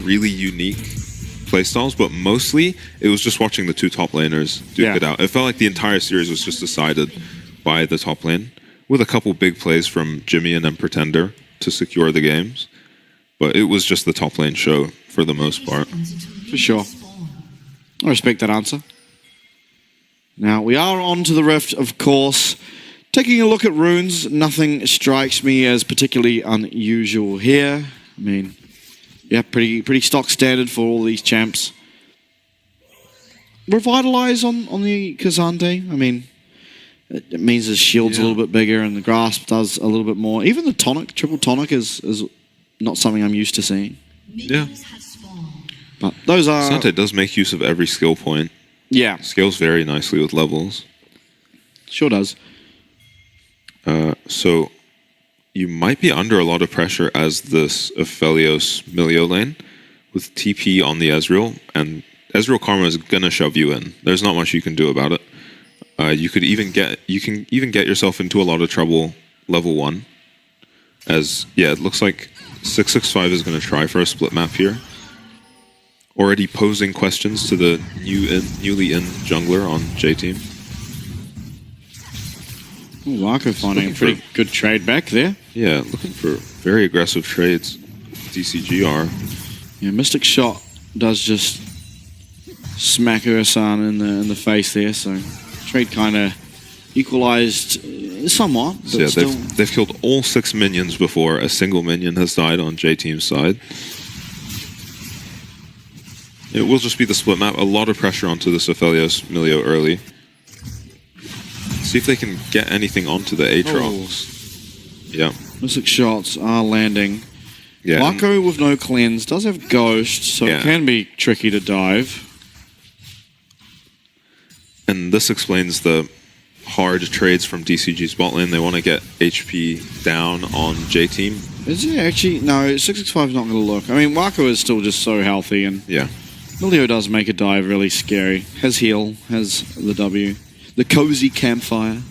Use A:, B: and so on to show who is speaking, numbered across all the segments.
A: really unique playstyles, but mostly it was just watching the two top laners duke it out. It felt like the entire series was just decided by the top lane, with a couple big plays from Jimmy and then Pretender to secure the games. But it was just the top lane show for the most part.
B: For sure. I respect that answer. Now, we are on to the Rift, of course. Taking a look at runes, nothing strikes me as particularly unusual here. I mean, yeah, pretty stock standard for all these champs. Revitalize on the Kazante. I mean, it means his shield's a little bit bigger and the grasp does a little bit more. Even the tonic, triple tonic is not something I'm used to seeing.
A: Yeah.
B: But those are...
A: Kazante does make use of every skill point.
B: Yeah.
A: Scales very nicely with levels.
B: Sure does.
A: So you might be under a lot of pressure as this Aphelios Milio lane with TP on the Ezreal, and Ezreal Karma is gonna shove you in. There's not much you can do about it. You can even get yourself into a lot of trouble level 1. As it looks like 665 is gonna try for a split map here. Already posing questions to the newly in jungler on J team.
B: Wako finding a pretty good trade back there.
A: Yeah, looking for very aggressive trades. DCG are.
B: Yeah, Mystic Shot does just smack Ursan in the face there, so trade kind of equalized somewhat. But
A: So yeah,
B: still...
A: they've killed all 6 minions before a single minion has died on J team's side. It will just be the split map. A lot of pressure onto this Aphelios Milio early. See if they can get anything onto the Aatrox. Yeah.
B: Mystic Shots are landing.
A: Yeah.
B: Wako with no cleanse does have Ghost, so it can be tricky to dive.
A: And this explains the hard trades from DCG's bot lane. They want to get HP down on J team.
B: Is it actually? No, 665 is not going to look. I mean, Wako is still just so healthy, and Milio does make a dive really scary. Has heal, has the W. The cozy campfire.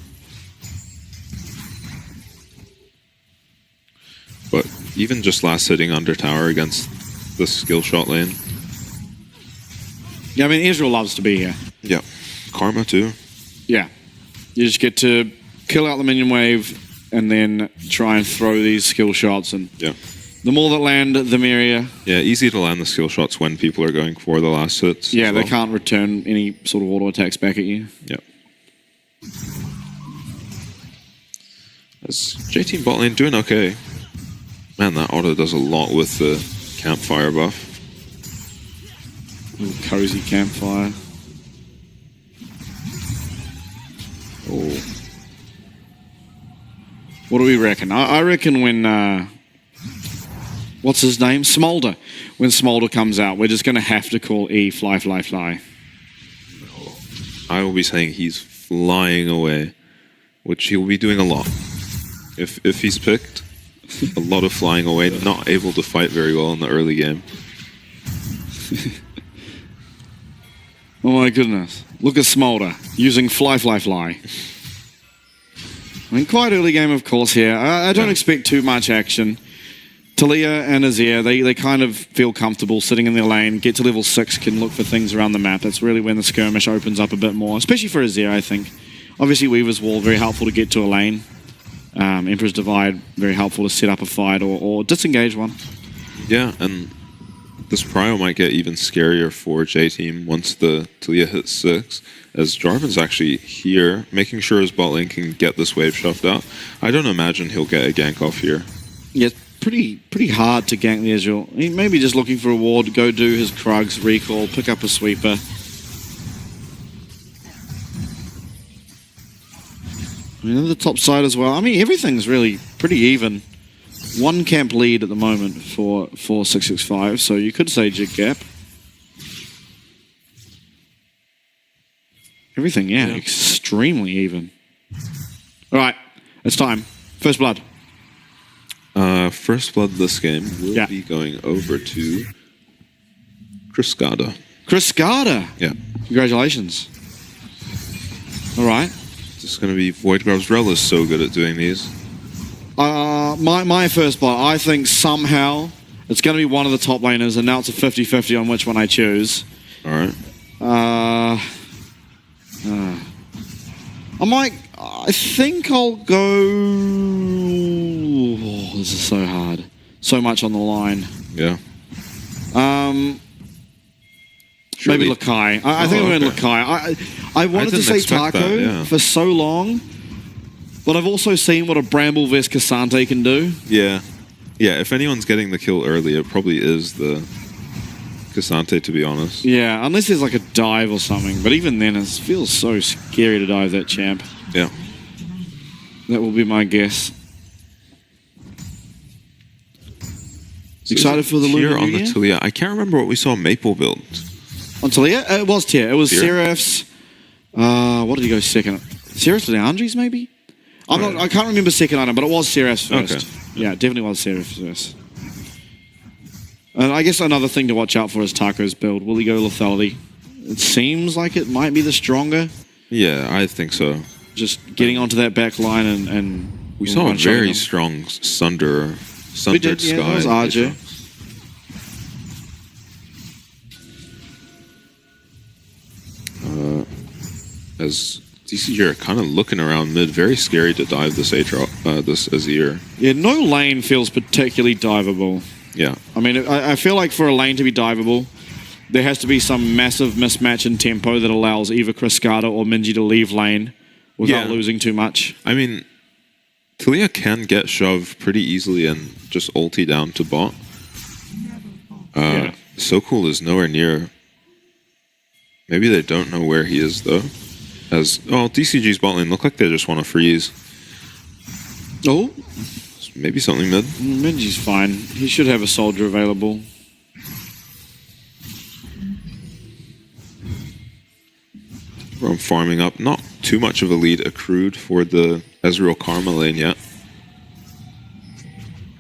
A: But even just last hitting under tower against the skill shot lane.
B: Yeah, I mean, Israel loves to be here.
A: Yeah. Karma too.
B: Yeah. You just get to kill out the minion wave and then try and throw these skill shots. And the more that land, the merrier.
A: Yeah, easy to land the skill shots when people are going for the last hits.
B: Yeah, they can't return any sort of auto attacks back at you.
A: Yeah. As J team bot lane doing okay. Man, that auto does a lot with the campfire buff.
B: Little cozy campfire.
A: Oh.
B: What do we reckon? I reckon when... what's his name? Smolder. When Smolder comes out, we're just going to have to call E fly, fly, fly.
A: I will be saying he's flying away, which he'll be doing a lot. If he's picked, a lot of flying away, not able to fight very well in the early game.
B: Oh my goodness. Look at Smolder using fly, fly, fly. I mean, quite early game, of course, here. I don't expect too much action. Talia and Azir, they kind of feel comfortable sitting in their lane, get to level 6, can look for things around the map. That's really when the skirmish opens up a bit more, especially for Azir, I think. Obviously, Weaver's Wall, very helpful to get to a lane. Emperor's Divide, very helpful to set up a fight or disengage one.
A: Yeah, and this prio might get even scarier for J team once the Talia hits 6, as Jarvan's actually here, making sure his bot lane can get this wave shoved out. I don't imagine he'll get a gank off here.
B: Yeah, pretty hard to gank the Ezreal. He may be just looking for a ward, go do his Krugs, recall, pick up a sweeper. I mean, the top side as well. I mean, everything's really pretty even. One camp lead at the moment for 665, so you could say Jig Gap. Everything, extremely even. All right, it's time. First blood.
A: First blood this game will be going over to Kriskada.
B: Kriskada?
A: Yeah.
B: Congratulations. All right.
A: This is going to be Void Grub's Rel is so good at doing these.
B: My first blood, I think somehow It's going to be one of the top laners, and now it's a 50-50 on which one I choose.
A: All right.
B: I think I'll go... Oh, this is so hard. So much on the line.
A: Yeah.
B: Maybe Lakai. I think I'm going Lakai. I wanted to say Taco for so long, but I've also seen what a Bramble vs Cassante can do.
A: Yeah. Yeah, if anyone's getting the kill early, it probably is the Cassante, to be honest.
B: Yeah, unless there's like a dive or something. But even then, it feels so scary to dive that champ.
A: Yeah.
B: That will be my guess. So excited for the Lunar
A: on the Talia. I can't remember what we saw Maple build.
B: On Talia? It was Tier. It was
A: Tier?
B: Seraph's. What did he go second? Seraph's to the Andres, maybe? I can't remember second item, but it was Seraph's first.
A: Okay.
B: Yeah, it definitely was Seraph's first. And I guess another thing to watch out for is Taco's build. Will he go lethality? It seems like it might be the stronger.
A: Yeah, I think so.
B: Just getting onto that back line and
A: we saw a very strong Sundered Sky.
B: Yeah, that was RJ.
A: As DCG are kind of looking around mid, very scary to dive this this Azir.
B: Yeah, no lane feels particularly diveable.
A: Yeah.
B: I mean, I feel like for a lane to be diveable, there has to be some massive mismatch in tempo that allows either Cascada or Minji to leave lane without losing too much.
A: I mean, Talia can get shoved pretty easily and just ulti down to bot. So Cool is nowhere near. Maybe they don't know where he is, though. DCG's bot lane look like they just want to freeze.
B: Oh.
A: Maybe something mid.
B: Minji's fine. He should have a soldier available.
A: From farming up. Not too much of a lead accrued for the Ezreal Karma lane yet.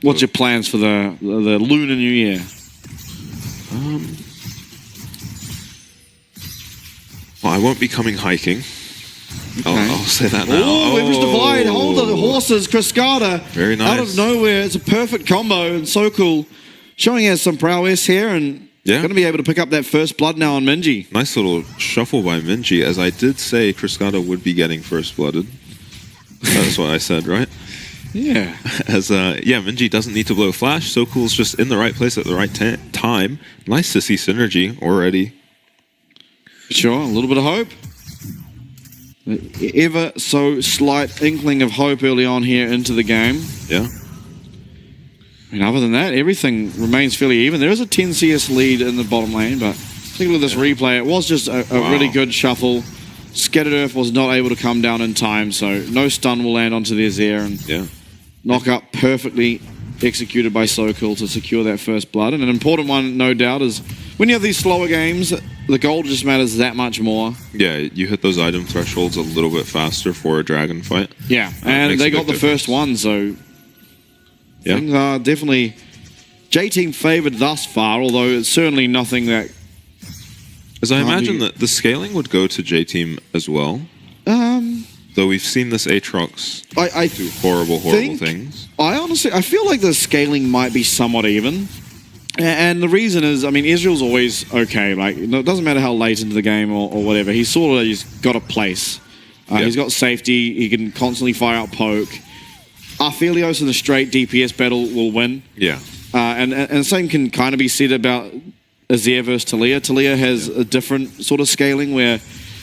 B: What's your plans for the Lunar New Year?
A: Well, I won't be coming hiking.
B: Okay.
A: I'll say that now.
B: Oh, Weaver's Divide. Hold the horses. Cascada.
A: Very nice.
B: Out of nowhere. It's a perfect combo and so cool. Showing us some prowess here and going to be able to pick up that first blood now on Minji.
A: Nice little shuffle by Minji. As I did say, Cascada would be getting first blooded. That's what I said, right?
B: Yeah.
A: As Minji doesn't need to blow flash. So Cool's just in the right place at the right time. Nice to see synergy already.
B: Sure, a little bit of hope. Ever so slight inkling of hope early on here into the game.
A: Yeah.
B: I mean, other than that, everything remains fairly even. There is a 10 CS lead in the bottom lane, but take a look at this replay. It was just a really good shuffle. Scattered Earth was not able to come down in time, so no stun will land onto their Zair. And knock up perfectly executed by SoCool to secure that first blood. And an important one, no doubt, is when you have these slower games, the gold just matters that much more.
A: Yeah, you hit those item thresholds a little bit faster for a dragon fight.
B: Yeah, and they got the first one, so things are definitely J-Team favoured thus far, although it's certainly nothing that...
A: As I imagine that the scaling would go to J-Team as well. Though we've seen this Aatrox do horrible things.
B: I feel like the scaling might be somewhat even. And the reason is, I mean, Israel's always okay. Like, it doesn't matter how late into the game or whatever. He's got a place. He's got safety. He can constantly fire out poke. Arphelios in a straight DPS battle will win.
A: Yeah.
B: And the same can kind of be said about Azir versus Talia. Talia has a different sort of scaling where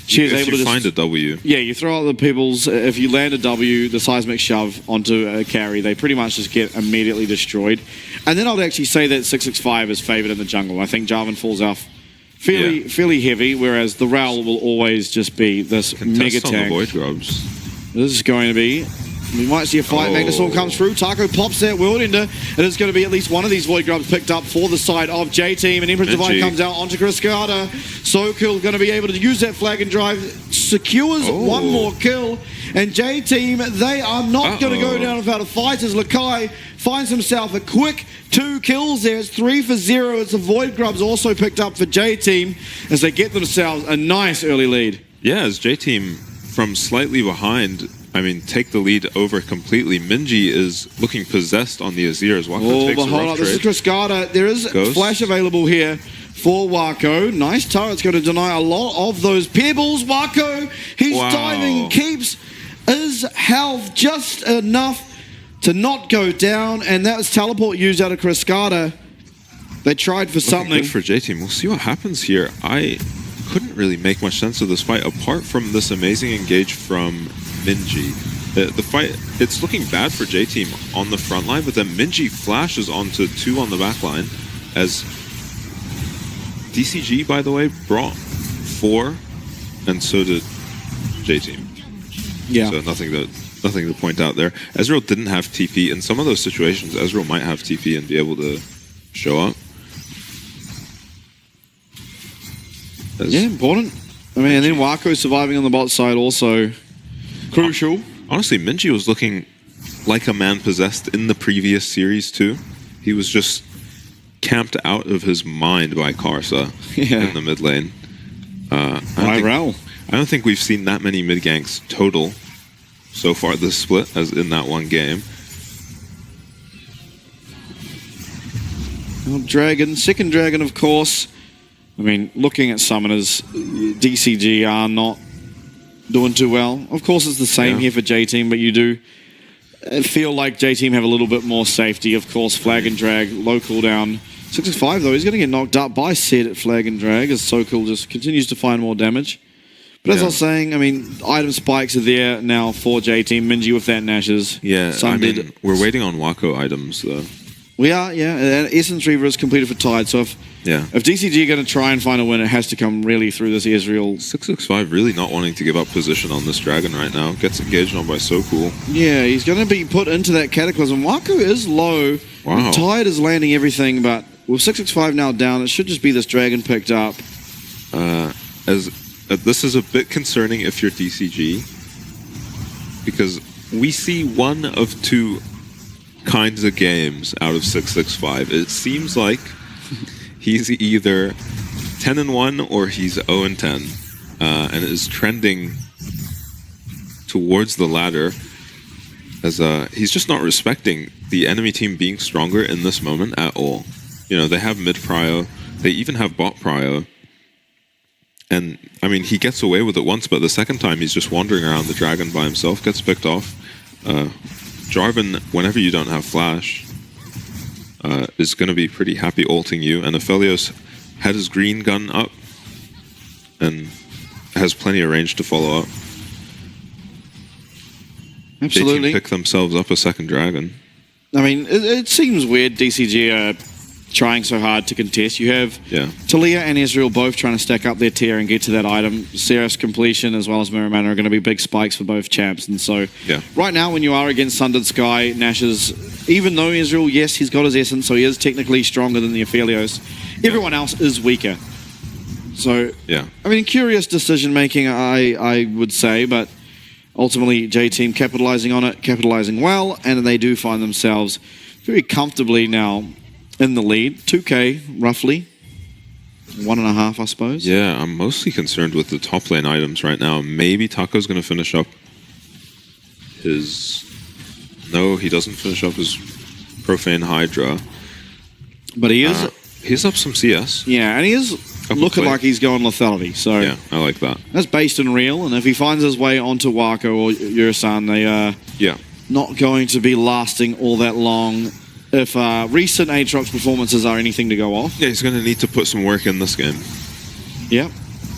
B: she is able to just
A: find a W.
B: Yeah, you throw out the pebbles. If you land a W, the seismic shove onto a carry, they pretty much just get immediately destroyed. And then I'd actually say that 665 is favoured in the jungle. I think Jarvan falls off fairly heavy, whereas the Raoul will always just be this mega tank.
A: On the Void Grubs.
B: This is going to be... We might see a fight. Magnustorm comes through. Taco pops that World Ender. And it's going to be at least one of these Void Grubs picked up for the side of J-Team. And Emperor's Divide comes out onto Cascada. So Cool going to be able to use that flag and drive. Secures one more kill. And J-Team, they are not going to go down without a fight as Lakai finds himself a quick 2 kills there. It's 3 for 0. It's a Void Grubs also picked up for J-Team as they get themselves a nice early lead.
A: Yeah, as J-Team from slightly behind I mean, take the lead over completely. Minji is looking possessed on the Azir as Wako takes
B: but
A: a
B: hold
A: rough
B: on. This is
A: trade.
B: Cascada. There is
A: Ghost.
B: flash available here for Wako. Nice turret's going to deny a lot of those pebbles. Wako, he's
A: Wow.
B: diving, keeps his health just enough to not go down, and that was teleport used out of Cascada. They tried for
A: Looking
B: something.
A: good for J-Team. We'll see what happens here. I couldn't really make much sense of this fight apart from this amazing engage from Minji. The fight, it's looking bad for J-Team on the front line, but then Minji flashes onto 2 on the back line as DCG, by the way, brought 4, and so did J-Team.
B: Yeah.
A: So nothing to point out there. Ezreal didn't have TP. In some of those situations, Ezreal might have TP and be able to show up.
B: Yeah, important. I mean, and then Wako surviving on the bot side also crucial.
A: Honestly, Minji was looking like a man possessed in the previous series too. He was just camped out of his mind by Karsa in the mid lane. I don't think we've seen that many mid ganks total so far this split as in that one game.
B: Dragon, second dragon, of course. I mean, looking at summoners, DCG are not doing too well. Of course, it's the same here for J-Team, but you do feel like J-Team have a little bit more safety. Of course, flag and drag, low cooldown. 6-5 though, he's going to get knocked up by Sid at flag and drag as Sokol just continues to find more damage. But as I was saying, I mean, item spikes are there now for J-Team. Minji with that Nashes.
A: Yeah, I mean, we're waiting on Wako items though.
B: We are, yeah. And Essence Reaver is completed for Tide, so if DCG are going to try and find a win, it has to come really through this Ezreal.
A: 665 really not wanting to give up position on this dragon right now. Gets engaged on by Sokol.
B: Yeah, he's going to be put into that Cataclysm. Wako is low.
A: Wow.
B: Tide is landing everything, but with 665 now down, it should just be this dragon picked up.
A: This is a bit concerning if you're DCG, because we see one of 2 kinds of games out of 665. It seems like he's either 10-1 or he's 0-10, and is trending towards the latter, as he's just not respecting the enemy team being stronger in this moment at all. You know, they have mid prio, they even have bot prio, and I mean, he gets away with it once, but the second time he's just wandering around the dragon by himself, gets picked off. Jarvan, whenever you don't have flash, is going to be pretty happy ulting you, and Aphelios had his green gun up and has plenty of range to follow up.
B: Absolutely.
A: They can pick themselves up a second dragon.
B: I mean, it seems weird DCG are trying so hard to contest. You have Talia and Ezreal both trying to stack up their tier and get to that item. Seraph completion as well as Mirror Mana are going to be big spikes for both champs. And so right now when you are against Sundered Sky, Nash is, even though Ezreal, yes, he's got his essence, so he is technically stronger than the Aphelios, everyone else is weaker. So, I mean, curious decision making, I would say, but ultimately J-Team capitalizing on it, capitalizing well, and they do find themselves very comfortably now in the lead. 2k, roughly. 1.5, I suppose.
A: Yeah, I'm mostly concerned with the top lane items right now. Maybe Taco's going to finish up his... No, he doesn't finish up his Profane Hydra.
B: But he is...
A: he's up some CS.
B: Yeah, and he is looking like he's going lethality. So
A: yeah, I like that. That's
B: based in real, and if he finds his way onto Wako or Yurasan, they are not going to be lasting all that long. If recent Aatrox performances are anything to go off.
A: Yeah, he's going to need to put some work in this game.
B: Yeah,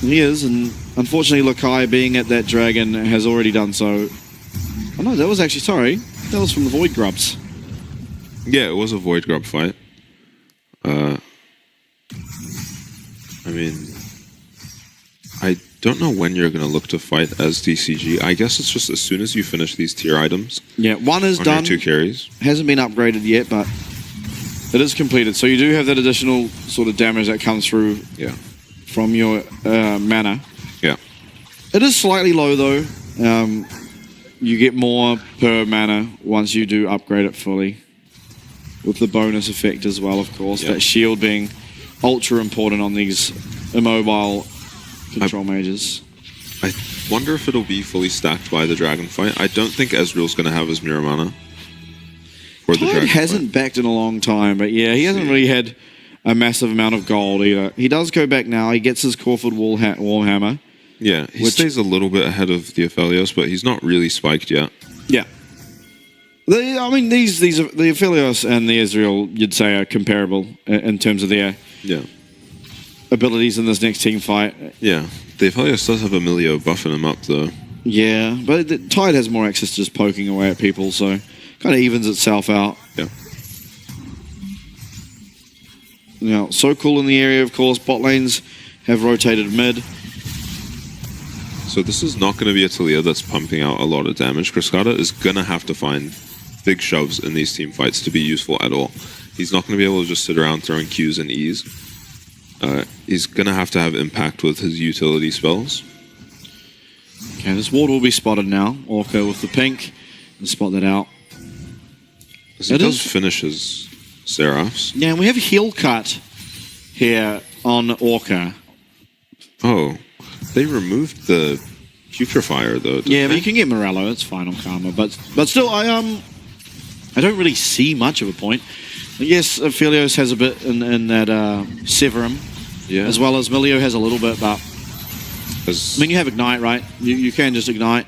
B: he is. And unfortunately, Lakai being at that dragon has already done so. Oh no, that was actually, sorry. That was from the Void Grubs.
A: Yeah, it was a Void Grub fight. I mean, I don't know when you're going to look to fight as DCG. I guess it's just as soon as you finish these tier items.
B: Yeah, one is done.
A: 2 carries.
B: Hasn't been upgraded yet, but it is completed. So you do have that additional sort of damage that comes through from your mana.
A: Yeah.
B: It is slightly low, though. You get more per mana once you do upgrade it fully. With the bonus effect as well, of course. That shield being ultra important on these immobile control mages.
A: I wonder if it'll be fully stacked by the dragon fight. I don't think Ezreal's going to have his mirror mana. For the
B: Tide
A: dragon
B: hasn't
A: fight.
B: backed in a long time, but yeah, he hasn't really had a massive amount of gold either. He does go back now. He gets his Corford Wallhammer.
A: Yeah, he stays a little bit ahead of the Aphelios, but he's not really spiked yet.
B: Yeah. I mean, these are, the Aphelios and the Ezreal, you'd say, are comparable in terms of their abilities in this next team fight.
A: Yeah, the Aphelios does have Emilio buffing him up, though.
B: Yeah, but the Tide has more access to just poking away at people, so kind of evens itself out.
A: Yeah.
B: Now, so cool in the area, of course. Bot lanes have rotated mid.
A: So this is not going to be a Talia that's pumping out a lot of damage. Cascada is going to have to find big shoves in these team fights to be useful at all. He's not going to be able to just sit around throwing Qs and Es. He's going to have impact with his utility spells.
B: Okay, this ward will be spotted now. Orca with the pink. Let's spot that out.
A: He does finish his Seraphs.
B: Yeah, and we have heal cut here on Orca.
A: Oh, they removed the Putrefier though.
B: Yeah, but you can get Morello. It's fine on Karma, but still, I don't really see much of a point. Yes, Aphelios has a bit in that Severum, as well as Milio has a little bit, but I mean, you have Ignite, right? You can just Ignite.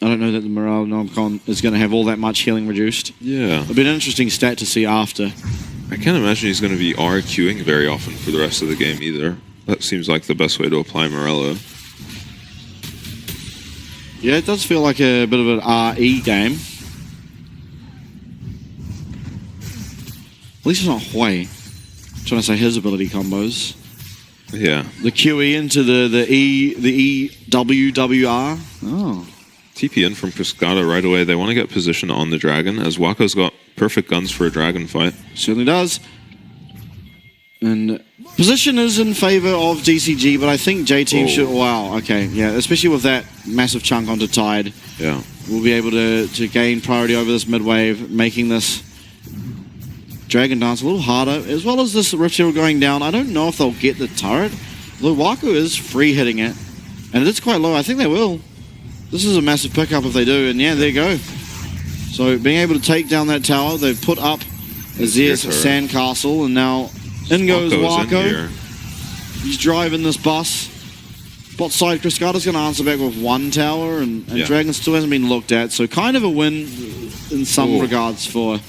B: I don't know that the Morale Nomcon is going to have all that much healing reduced.
A: Yeah.
B: It'll be an interesting stat to see after.
A: I can't imagine he's going to be RQing very often for the rest of the game either. That seems like the best way to apply Morello.
B: Yeah, it does feel like a bit of an RE game. At least it's not Hui. I'm trying to say his ability combos.
A: Yeah.
B: The QE into the EWWR. Oh.
A: TP in from Cascada right away. They want to get position on the dragon, as Wako's got perfect guns for a dragon fight.
B: Certainly does. And position is in favor of DCG, but I think JT should... Wow, okay. Yeah, especially with that massive chunk onto Tide.
A: Yeah.
B: We'll be able to gain priority over this mid-wave, making this Dragon Dance a little harder, as well as this Rift Shield going down. I don't know if they'll get the turret, though Wako is free hitting it, and it is quite low. I think they will. This is a massive pickup if they do, and yeah, there you go. So being able to take down that tower, they've put up Azir's sandcastle, and now in goes Wako. He's driving this bus. Bot side, Cascada's going to answer back with one tower, and Dragon still hasn't been looked at, so kind of a win in some regards for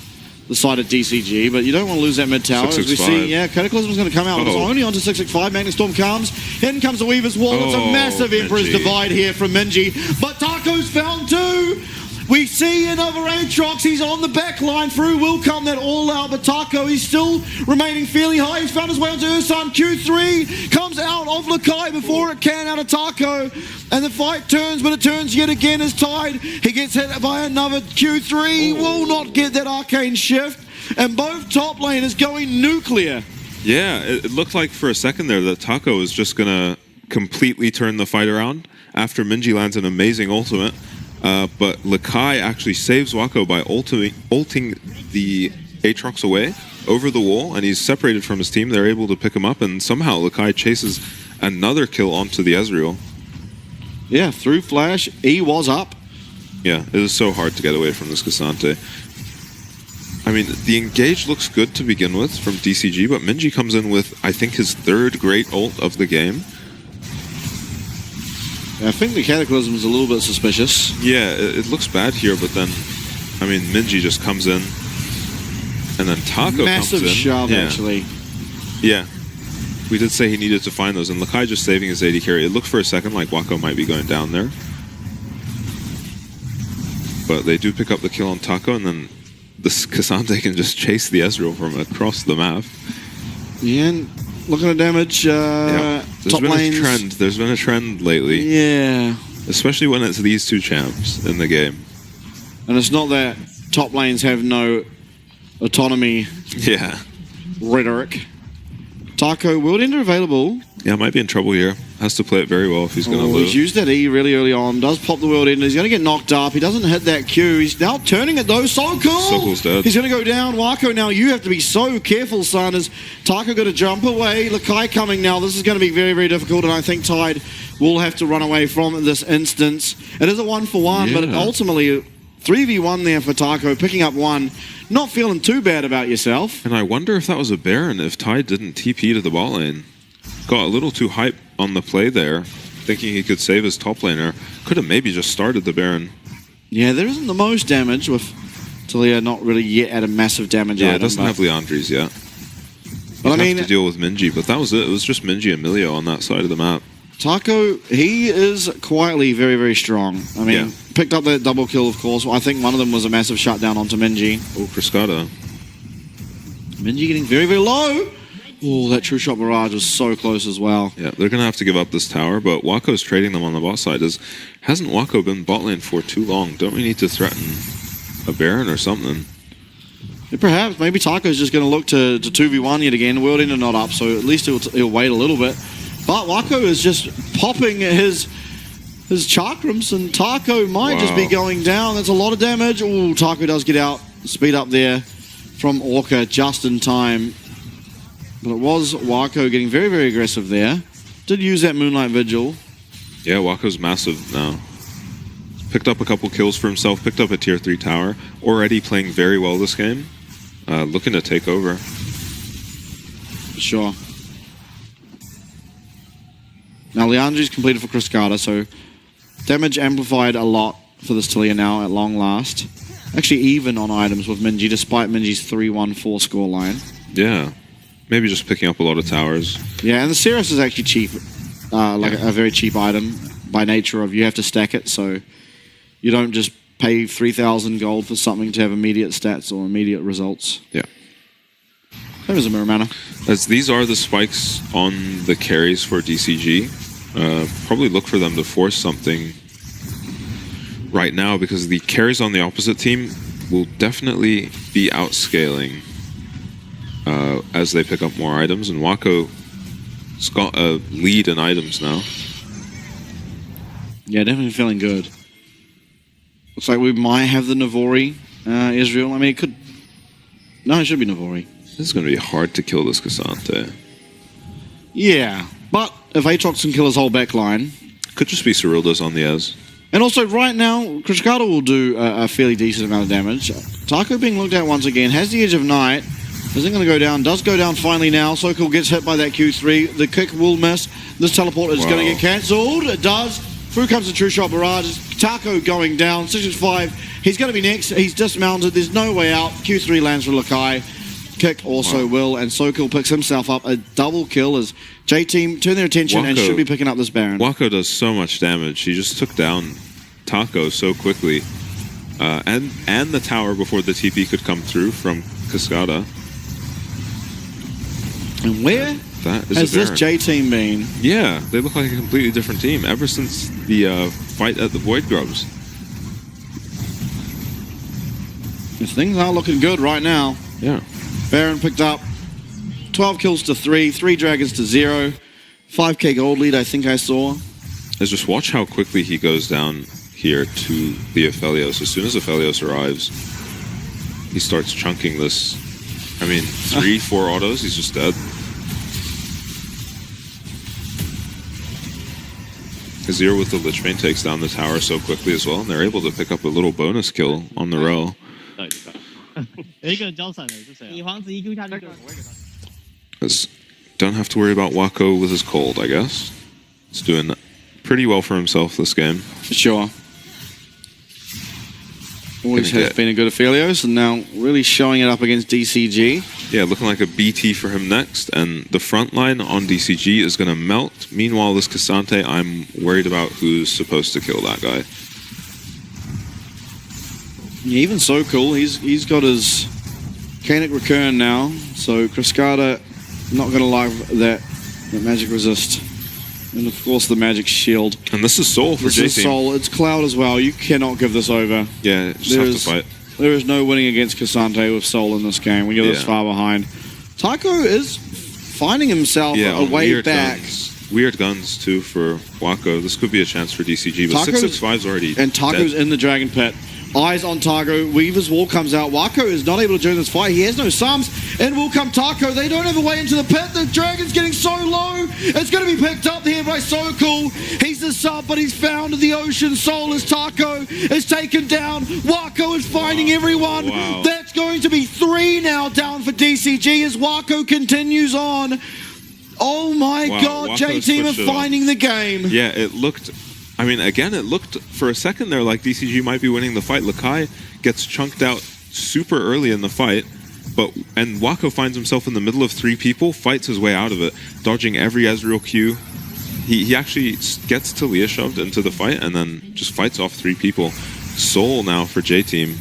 B: the side of DCG, but you don't want to lose that mid tower. As we see, Cataclysm's going to come out. It's only onto 665. Magnet Storm comes. In comes the Weaver's Wall. It's a massive Emperor's Divide here from Minji, but Taco's found too. We see another Aatrox. He's on the back line. Through will come that all out, but Taco, he's still remaining fairly high. He's found his way onto Ursan. Q3 comes out of Lakai before it can out of Taco. And the fight turns, but it turns yet again as Tide. He gets hit by another Q3. Will not get that arcane shift. And both top lane is going nuclear.
A: Yeah, it looked like for a second there that Taco was just going to completely turn the fight around after Minji lands an amazing ultimate. But Lakai actually saves Wako by ulting the Aatrox away over the wall, and he's separated from his team. They're able to pick him up, and somehow Lakai chases another kill onto the Ezreal.
B: Yeah, through flash, E was up.
A: Yeah, it is so hard to get away from this Cassante. I mean, the engage looks good to begin with from DCG, but Minji comes in with, I think, his third great ult of the game.
B: I think the Cataclysm is a little bit suspicious.
A: Yeah, it looks bad here, but then, I mean, Minji just comes in, and then Taco comes in.
B: Massive shove, actually.
A: Yeah. We did say he needed to find those, and Lakai just saving his AD carry. It looked for a second like Wako might be going down there. But they do pick up the kill on Taco, and then this Cassante can just chase the Ezreal from across the map.
B: Yeah, and looking at damage, top lanes.
A: There's been a trend lately.
B: Yeah.
A: Especially when it's these two champs in the game.
B: And it's not that top lanes have no autonomy
A: rhetoric.
B: Taco, World Ender available.
A: Yeah, might be in trouble here. Has to play it very well if he's going to lose.
B: He's used that E really early on. Does pop the World Ender. He's going to get knocked up. He doesn't hit that Q. He's now turning it though. So cool.
A: Sokol's dead.
B: He's going to go down. Wako, now you have to be so careful, son. As Taco going to jump away. Lakai coming now. This is going to be very, very difficult. And I think Tide will have to run away from this instance. It is a 1-for-1, but ultimately 3v1 there for Taco. Picking up 1. Not feeling too bad about yourself.
A: And I wonder if that was a Baron, if Tide didn't TP to the bot lane. Got a little too hype on the play there, thinking he could save his top laner. Could have maybe just started the Baron.
B: Yeah, there isn't the most damage with Talia not really yet at a massive damage item.
A: Yeah, it doesn't have Leandri's yet.
B: But I mean,
A: have to deal with Minji, but that was it. It was just Minji and Milio on that side of the map.
B: Taco, he is quietly very, very strong. I mean, picked up that double kill, of course. I think one of them was a massive shutdown onto Minji.
A: Oh, Cascada.
B: Minji getting very, very low. Oh, that True Shot Barrage was so close as well.
A: Yeah, they're going to have to give up this tower, but Wako's trading them on the bot side. Hasn't Wako been bot lane for too long? Don't we need to threaten a Baron or something?
B: Yeah, perhaps. Maybe Taco's just going to look to 2v1 yet again. World Ender not up, so at least he'll wait a little bit. But Wako is just popping his chakrams, and Taco might just be going down. That's a lot of damage. Oh, Taco does get out. Speed up there from Orca just in time. But it was Wako getting very, very aggressive there. Did use that Moonlight Vigil.
A: Yeah, Wako's massive now. Picked up a couple kills for himself, picked up a tier 3 tower. Already playing very well this game. Looking to take over.
B: Sure. Now, Leandri's completed for Cascada, so damage amplified a lot for this Talia now at long last. Actually even on items with Minji, despite Minji's 3-1-4 scoreline.
A: Yeah. Maybe just picking up a lot of towers.
B: Yeah, and the Cirrus is actually cheap. A very cheap item by nature of you have to stack it, so you don't just pay 3,000 gold for something to have immediate stats or immediate results.
A: Yeah.
B: Same as a Mirror Mana.
A: As these are the spikes on the carries for DCG, probably look for them to force something right now, because the carries on the opposite team will definitely be outscaling as they pick up more items, and Wako's got a lead in items now.
B: Yeah, definitely feeling good. Looks like we might have the Navori Israel. I mean, it could... No, it should be Navori.
A: This is going to be hard to kill this Cassante.
B: Yeah, but if Aatrox can kill his whole backline...
A: Could just be Cerilda's on the Ez.
B: And also, right now, Cascada will do a fairly decent amount of damage. Taco being looked at once again, has the Edge of Night. Isn't going to go down, does go down finally now. Sokol gets hit by that Q3. The kick will miss. This teleport is going to get cancelled. It does. Through comes the True Shot Barrage. Taco going down, 6-5. He's going to be next. He's dismounted. There's no way out. Q3 lands for Lakai. Kick also will, and Sokol picks himself up a double kill as J-Team turn their attention and should be picking up this Baron.
A: Wako does so much damage. He just took down Taco so quickly. And the tower before the TP could come through from Cascada.
B: And where has this J-Team been?
A: Yeah, they look like a completely different team ever since the fight at the Void Grubs.
B: Things aren't looking good right now.
A: Yeah.
B: Baron picked up 12 kills to 3, 3 dragons to 0, 5k gold lead I think I saw.
A: Let's just watch how quickly he goes down here to the Aphelios. As soon as Aphelios arrives, he starts chunking this. I mean, 3-4 autos, he's just dead. Azir with the Lich Bane takes down the tower so quickly as well, and they're able to pick up a little bonus kill on the row. Don't have to worry about Wako with his cold, I guess. He's doing pretty well for himself this game.
B: Sure. Always has been a good Aphelios, and now really showing it up against DCG.
A: Yeah, looking like a BT for him next, and the front line on DCG is going to melt. Meanwhile, this Cassante, I'm worried about who's supposed to kill that guy.
B: Yeah, even so cool, he's got his Canic Recurn now, so Cascada not going to like that magic resist. And of course the magic shield.
A: And this is Soul for J-Team.
B: This is Soul, it's Cloud as well, you cannot give this over.
A: Yeah, just have to fight.
B: There is no winning against Cassante with Soul in this game when you're this far behind. Taco is finding himself a way back.
A: Weird guns, too, for Wako. This could be a chance for DCG, but 665's already
B: and Taco's
A: dead.
B: in the Dragon Pit. Eyes on Taco. Weaver's Wall comes out. Wako is not able to join this fight. He has no sums. In will come Taco. They don't have a way into the pit. The Dragon's getting so low. It's going to be picked up here by So Cool. He's the sub, but he's found the Ocean Soul as Taco is taken down. Wako is finding everyone.
A: Wow.
B: That's going to be 3 now down for DCG as Wako continues on. Oh my God, J-Team are finding the game.
A: Yeah, it looked... I mean, again, it looked for a second there like DCG might be winning the fight. Lakai gets chunked out super early in the fight, and Wako finds himself in the middle of 3 people, fights his way out of it, dodging every Ezreal Q. He actually gets Talia shoved into the fight and then just fights off 3 people. Soul now for J-Team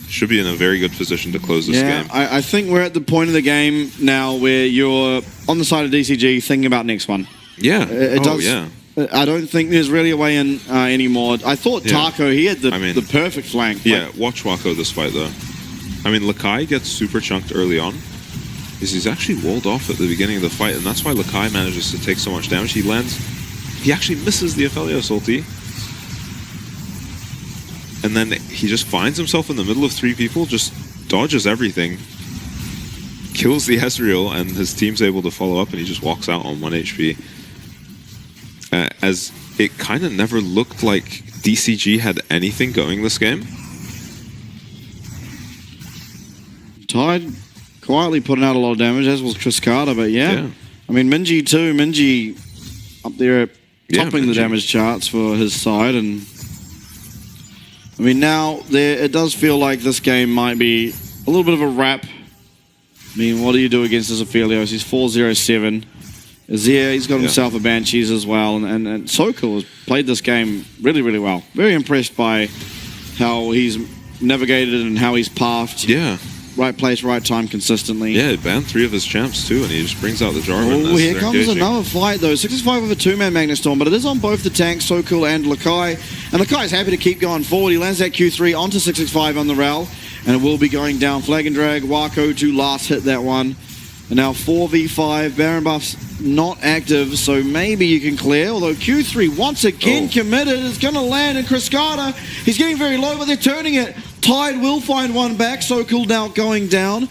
A: should be in a very good position to close this game.
B: I think we're at the point of the game now where you're on the side of DCG thinking about next one.
A: Yeah.
B: It does.
A: Yeah.
B: I don't think there's really a way in anymore. I thought Taco, he had the perfect flank.
A: Yeah, watch Wako this fight, though. I mean, Lakai gets super chunked early on. He's actually walled off at the beginning of the fight, and that's why Lakai manages to take so much damage. He actually misses the Aphelios ulti. And then he just finds himself in the middle of 3 people, just dodges everything, kills the Ezreal, and his team's able to follow up, and he just walks out on 1 HP. As it kind of never looked like DCG had anything going this game.
B: Tide quietly putting out a lot of damage, as was Triscata, but yeah. I mean, Minji too. Minji up there topping the damage charts for his side. And I mean, now it does feel like this game might be a little bit of a wrap. I mean, what do you do against this Aphelios? He's 4-0-7. Azir, he's got himself a Banshees as well, and So Cool has played this game really, really well. Very impressed by how he's navigated and how he's pathed.
A: Yeah.
B: Right place, right time consistently.
A: Yeah, banned 3 of his champs too, and he just brings out the Jarvan.
B: Oh, here comes another fight though. 6-5 with a 2-man Magnet Storm, but it is on both the tanks, So Cool and Lakai. And Lakai's happy to keep going forward. He lands that Q3 onto 6-5 on the Rel, and it will be going down. Flag and Drag, Wako to last hit that one. And now 4v5, Baron buff's not active, so maybe you can clear. Although Q3 once again committed, is going to land in Criscata. He's getting very low, but they're turning it. Tide will find one back. So Cool now going down.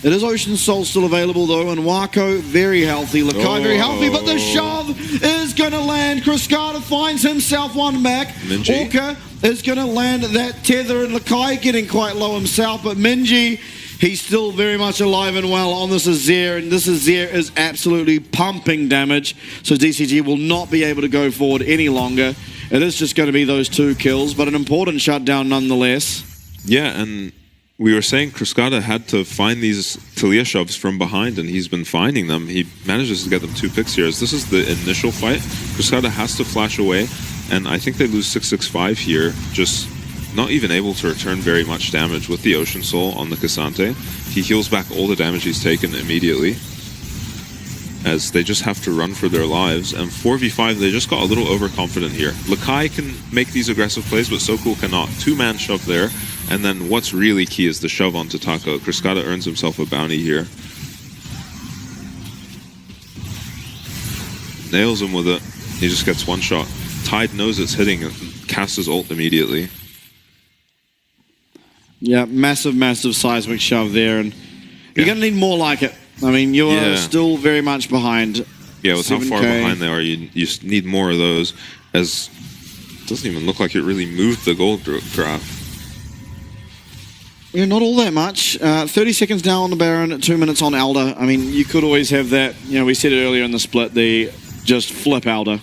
B: It is Ocean Soul still available though, and Wako very healthy. Lakai very healthy, but the shove is going to land. Criscata finds himself one back.
A: Minji.
B: Orca is going to land that tether, and Lakai getting quite low himself, but Minji, he's still very much alive and well on this Azir, and this Azir is absolutely pumping damage, so DCG will not be able to go forward any longer. It is just going to be those 2 kills, but an important shutdown nonetheless.
A: Yeah, and we were saying Criscata had to find these Talia shoves from behind, and he's been finding them. He manages to get them 2 picks here. As this is the initial fight, Criscata has to flash away, and I think they lose 6-6-5 here, just not even able to return very much damage with the Ocean Soul on the Cassante. He heals back all the damage he's taken immediately, as they just have to run for their lives. And 4v5, they just got a little overconfident here. Lakai can make these aggressive plays, but So Cool cannot. 2-man shove there, and then what's really key is the shove onto Taco. Criscata earns himself a bounty here. Nails him with it. He just gets 1 shot. Tide knows it's hitting and casts his ult immediately.
B: Yeah, massive, massive seismic shove there, and you're going to need more like it. I mean, you are still very much behind.
A: Yeah, with 7K. How far behind they are, you need more of those, as it doesn't even look like it really moved the gold graph.
B: Yeah, not all that much. 30 seconds now on the Baron, 2 minutes on Elder. I mean, you could always have that. You know, we said it earlier in the split, the just flip Elder.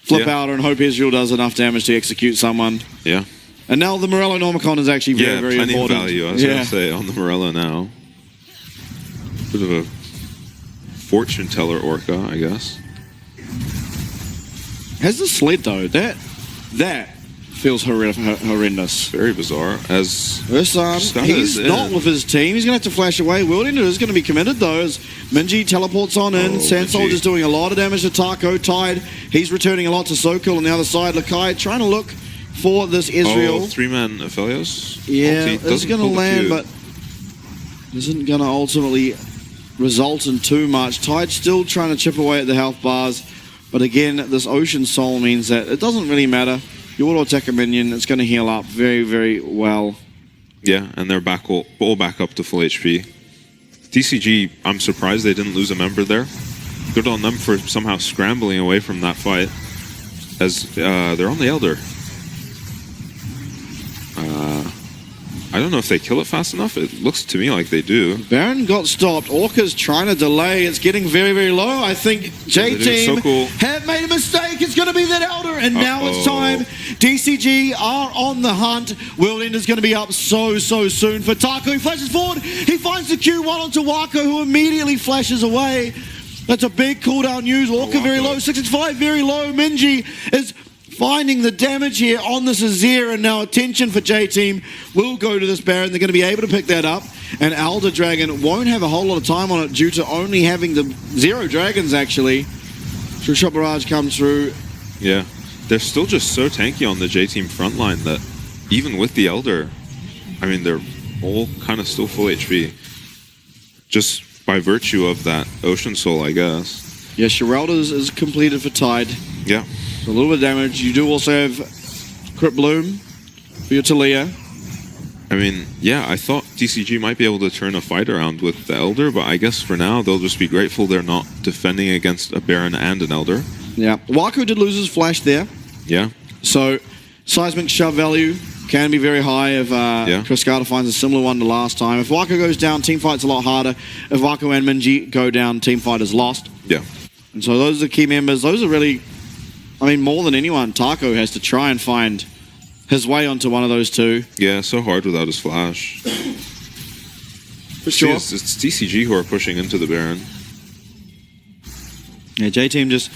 B: Flip Elder and hope Ezreal does enough damage to execute someone.
A: Yeah.
B: And now the Morello Nomicon is actually very, very
A: plenty
B: important.
A: Of value, I was going to say, on the Morello now. Bit of a fortune teller Orca, I guess.
B: Has the sled though, that feels horrendous.
A: Very bizarre. As
B: he's not with his team. He's going to have to flash away. Wildender is going to be committed though, as Minji teleports on in. Sansol is doing a lot of damage to Taco. Tide, he's returning a lot to So Cool on the other side. Lakai trying to look for this Ezreal.
A: 3-man Aphelios.
B: Yeah, it's going to land, but isn't going to ultimately result in too much. Tide still trying to chip away at the health bars, but again, this Ocean Soul means that it doesn't really matter. You auto attack a minion, it's going to heal up very, very well.
A: Yeah, and they're back all back up to full HP. DCG, I'm surprised they didn't lose a member there. Good on them for somehow scrambling away from that fight, as they're on the Elder. I don't know if they kill it fast enough. It looks to me like they do.
B: Baron got stopped. Orca's trying to delay. It's getting very, very low. I think J-Team
A: so cool.
B: have made a mistake. It's going to be that Elder, and now it's time. DCG are on the hunt. World End is going to be up so soon for Taco. He flashes forward. He finds the Q1 onto Wako, who immediately flashes away. That's a big cooldown use. Orca very low. 665 very low. Minji is finding the damage here on this Azir, and now attention for J-Team will go to this Baron. They're going to be able to pick that up, and Elder Dragon won't have a whole lot of time on it due to only having the 0 dragons, actually. So Shot Barrage comes through.
A: Yeah, they're still just so tanky on the J-Team front line that even with the Elder, I mean, they're all kind of still full HP. Just by virtue of that Ocean Soul, I guess.
B: Yeah, Sheralda is completed for Tide.
A: Yeah.
B: So a little bit of damage. You do also have Crypt Bloom for your Talia.
A: I mean, yeah, I thought DCG might be able to turn a fight around with the Elder, but I guess for now they'll just be grateful they're not defending against a Baron and an Elder.
B: Yeah. Wako did lose his flash there.
A: Yeah.
B: So Seismic shove value can be very high if Chris Carter finds a similar one to last time. If Wako goes down, team fight's a lot harder. If Wako and Minji go down, team fight is lost.
A: Yeah.
B: And so those are the key members. Those are really, I mean, more than anyone, Taco has to try and find his way onto one of those two.
A: Yeah, so hard without his flash.
B: For sure.
A: It's DCG who are pushing into the Baron.
B: Yeah, J-Team just...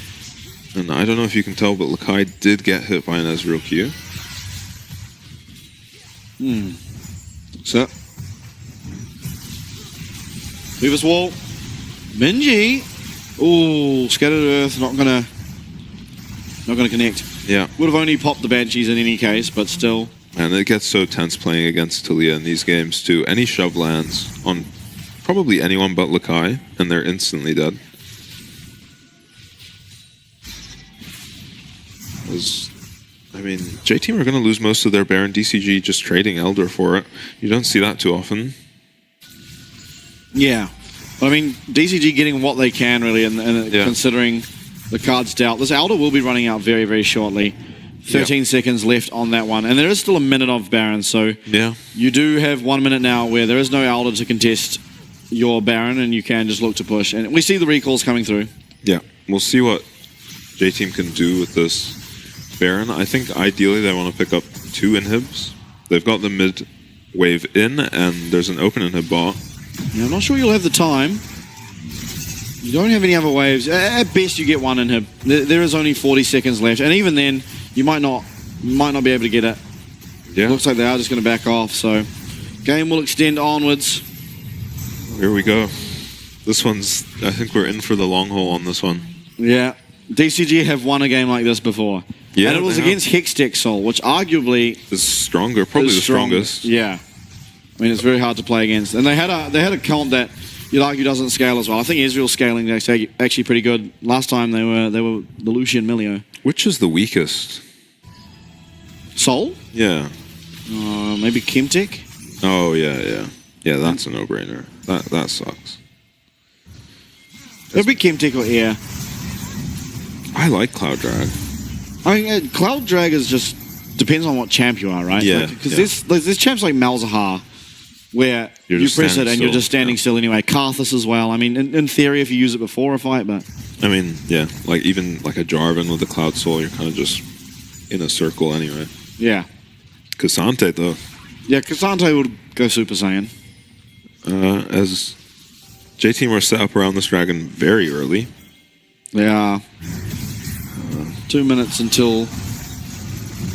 A: And I don't know if you can tell, but Lakai did get hit by an Ezreal Q.
B: So. Weaver's Wall. Minji. Ooh, Scattered Earth, not gonna connect.
A: Yeah.
B: Would have only popped the Banshees in any case, but still.
A: And it gets so tense playing against Talia in these games too. Any shove lands on probably anyone but Lakai, and they're instantly dead. I mean, J-Team are going to lose most of their Baron. DCG just trading Elder for it. You don't see that too often.
B: Yeah. I mean, DCG getting what they can, really, and considering the cards dealt. This Elder will be running out very, very shortly. 13 seconds left on that one. And there is still a minute of Baron, so you do have 1 minute now where there is no Elder to contest your Baron, and you can just look to push. And we see the recalls coming through.
A: Yeah. We'll see what J-Team can do with this Baron. I think ideally they want to pick up 2 inhibs. They've got the mid wave in, and there's an open inhib bot.
B: Yeah, I'm not sure you'll have the time. You don't have any other waves. At best, you get 1 inhib. There is only 40 seconds left, and even then, you might not be able to get it.
A: Yeah.
B: Looks like they are just going to back off. So, game will extend onwards.
A: Here we go. This one's. I think we're in for the long haul on this one.
B: Yeah. DCG have won a game like this before.
A: Yeah,
B: and it was against Hextech Soul, which arguably
A: is stronger, probably the strongest.
B: Yeah. I mean, it's very hard to play against. And they had a comp that you'd argue doesn't scale as well. I think Ezreal's scaling is actually pretty good. Last time they were the Lucian Milio.
A: Which is the weakest?
B: Soul?
A: Yeah.
B: Maybe Chemtech?
A: Oh, yeah. Yeah, that's a no-brainer. That sucks.
B: It'd be Chemtech or Air.
A: I like Cloud Drag.
B: I mean, Cloud Drag is just depends on what champ you are, right?
A: Yeah.
B: Because there's champs like Malzahar where you press it and you're just standing still anyway. Karthus as well. I mean, in theory, if you use it before a fight, but
A: I mean, yeah, like even like a Jarvan with the Cloud Soul, you're kind of just in a circle anyway.
B: Yeah.
A: Cassante though.
B: Yeah, Cassante would go Super Saiyan.
A: As J-Team were set up around this dragon very early.
B: Yeah. 2 minutes until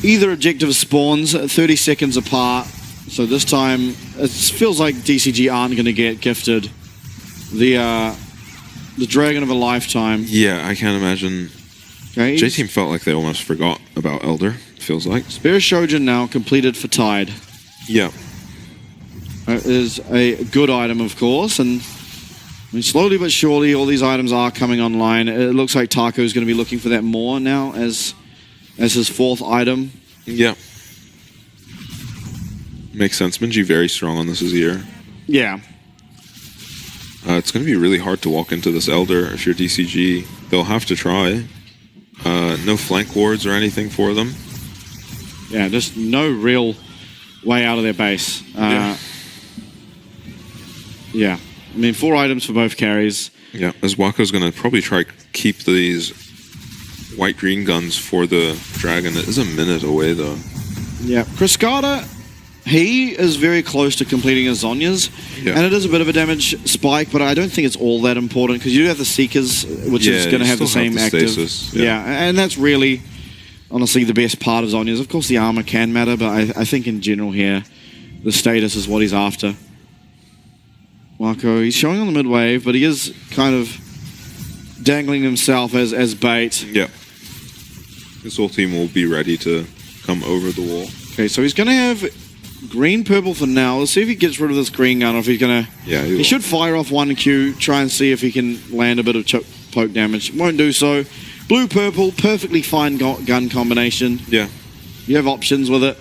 B: either objective spawns, 30 seconds apart. So this time, it feels like DCG aren't going to get gifted the dragon of a lifetime.
A: Yeah, I can't imagine.
B: Okay.
A: J-Team felt like they almost forgot about Elder, feels like.
B: Spear Shojin now completed for Tide.
A: Yeah.
B: That is a good item, of course, and I mean, slowly but surely, all these items are coming online. It looks like Taco's going to be looking for that more now as his 4th item.
A: Yeah. Makes sense. Minji very strong on this Azir.
B: Yeah.
A: It's going to be really hard to walk into this Elder if you're DCG. They'll have to try. No flank wards or anything for them.
B: Yeah, just no real way out of their base. Yeah. I mean, 4 items for both carries.
A: Yeah, as Wako's going to probably try keep these white-green guns for the dragon. It is a minute away, though.
B: Yeah. Cascada, he is very close to completing his Zhonya's.
A: Yeah.
B: And it is a bit of a damage spike, but I don't think it's all that important because you do have the Seekers, which is going to have the same active.
A: Stasis,
B: yeah, and that's really, honestly, the best part of Zhonya's. Of course, the armor can matter, but I think in general here, the status is what he's after. Wako, he's showing on the mid wave, but he is kind of dangling himself as bait.
A: Yeah. His whole team will be ready to come over the wall.
B: Okay, so he's going to have green-purple for now. Let's see if he gets rid of this green gun or if he's going to...
A: Yeah,
B: he should fire off 1Q, try and see if he can land a bit of poke damage. Won't do so. Blue-purple, perfectly fine gun combination.
A: Yeah.
B: You have options with it.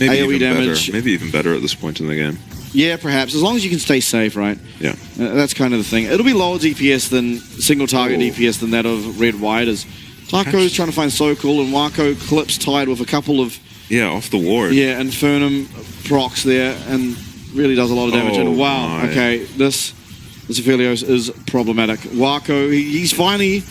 A: Maybe
B: AoE
A: even
B: damage.
A: better. Maybe even better at this point in the game.
B: Yeah, perhaps. As long as you can stay safe, right?
A: Yeah.
B: That's kind of the thing. It'll be lower DPS than single-target DPS than that of red-white, as Taco's trying to find So-Cool, and Wako clips tied with a couple of...
A: Yeah, off the ward.
B: Yeah, Infernum procs there, and really does a lot of damage. And wow, okay, this Aphelios is problematic. Wako, he's finally,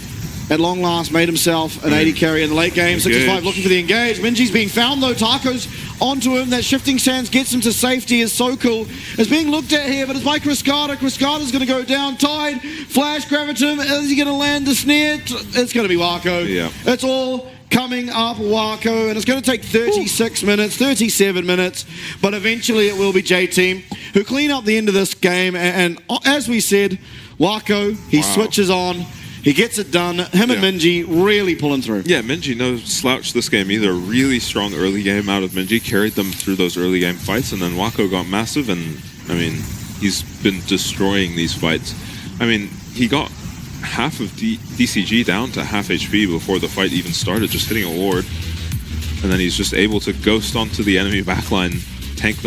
B: at long last, made himself an 80 carry in the late game. 65 looking for the engage. Minji's being found, though. Taco's onto him. That shifting sands gets him to safety. Is so cool. Is being looked at here, but it's by Cascada. Cascada's going to go down. Tied. Flash Gravitum. Is he going to land the snare? It's going to be Wako.
A: Yeah.
B: It's all coming up Wako, and it's going to take 36 minutes, 37 minutes, but eventually it will be JT who clean up the end of this game, and as we said, Wako, he switches on, he gets it done. Him and Minji really pulling through.
A: Yeah, Minji no slouch this game either. Really strong early game out of Minji, carried them through those early game fights, and then Wako got massive, and I mean, he's been destroying these fights. I mean, he got half of DCG down to half HP before the fight even started, just hitting a ward. And then he's just able to ghost onto the enemy backline, tank them